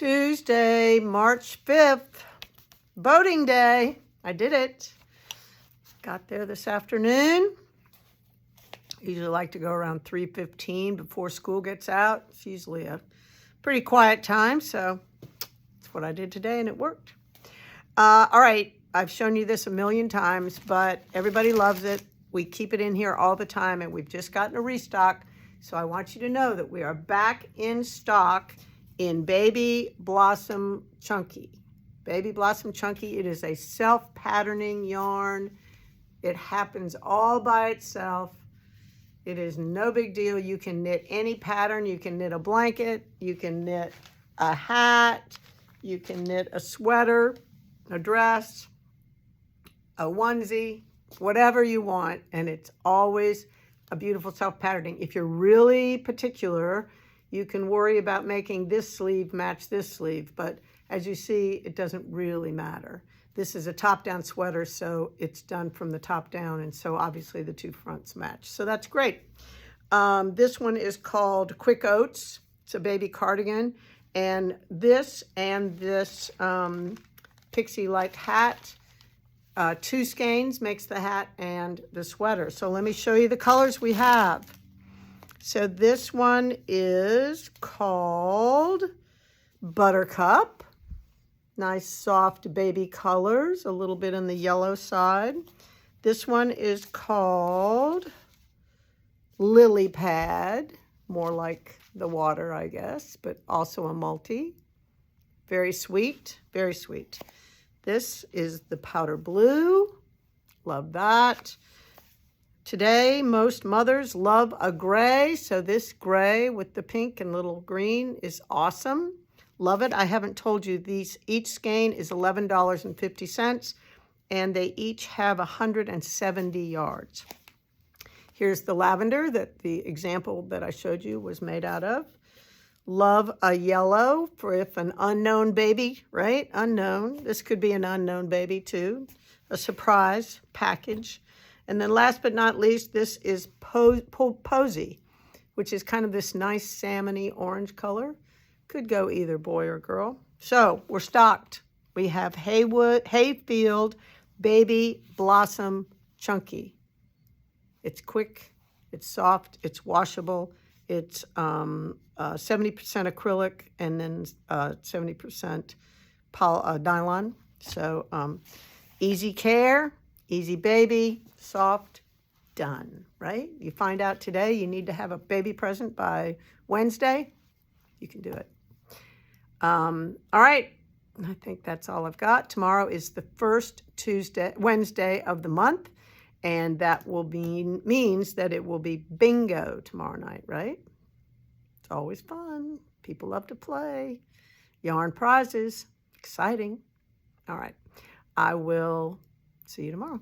Tuesday, March 5th, voting day. I did it. Got there this afternoon. Usually like to go around 3:15 before school gets out. It's usually a pretty quiet time, so that's what I did today, and it worked. All right, I've shown you this a million times, but everybody loves it. We keep it in here all the time, and we've just gotten a restock. So I want you to know that we are back in stock in Baby Blossom Chunky. Baby Blossom Chunky, it is a self-patterning yarn. It happens all by itself. It is no big deal. You can knit any pattern. You can knit a blanket. You can knit a hat. You can knit a sweater, a dress, a onesie, whatever you want. And it's always a beautiful self-patterning. If you're really particular, you can worry about making this sleeve match this sleeve. But as you see, it doesn't really matter. This is a top-down sweater, so it's done from the top down, and so obviously the two fronts match. So that's great. This one is called Quick Oats. It's a baby cardigan. And this pixie-like hat, 2 skeins makes the hat and the sweater. So let me show you the colors we have. So this one is called Buttercup. Nice soft baby colors, a little bit on the yellow side. This one is called Lily Pad, more like the water, I guess, but also a multi. Very sweet, very sweet. This is the powder blue. Love that. Today, most mothers love a gray, so this gray with the pink and little green is awesome. Love it. I haven't told you these. Each skein is $11.50, and they each have 170 yards. Here's the lavender that the example that I showed you was made out of. Love a yellow for if an unknown baby, right? Unknown. This could be an unknown baby too. A surprise package. And then last but not least, this is Posy, which is kind of this nice salmony orange color. Could go either boy or girl. So we're stocked. We have Hayfield Baby Blossom Chunky. It's quick, it's soft, it's washable, it's 70% acrylic and then 70% nylon. So easy care, easy baby, soft, done, right? You find out today you need to have a baby present by Wednesday, you can do it. All right, I think that's all I've got. Tomorrow is the first Wednesday of the month, and that will means that it will be bingo tomorrow night, right? It's always fun. People love to play. Yarn prizes, exciting. All right, I will see you tomorrow.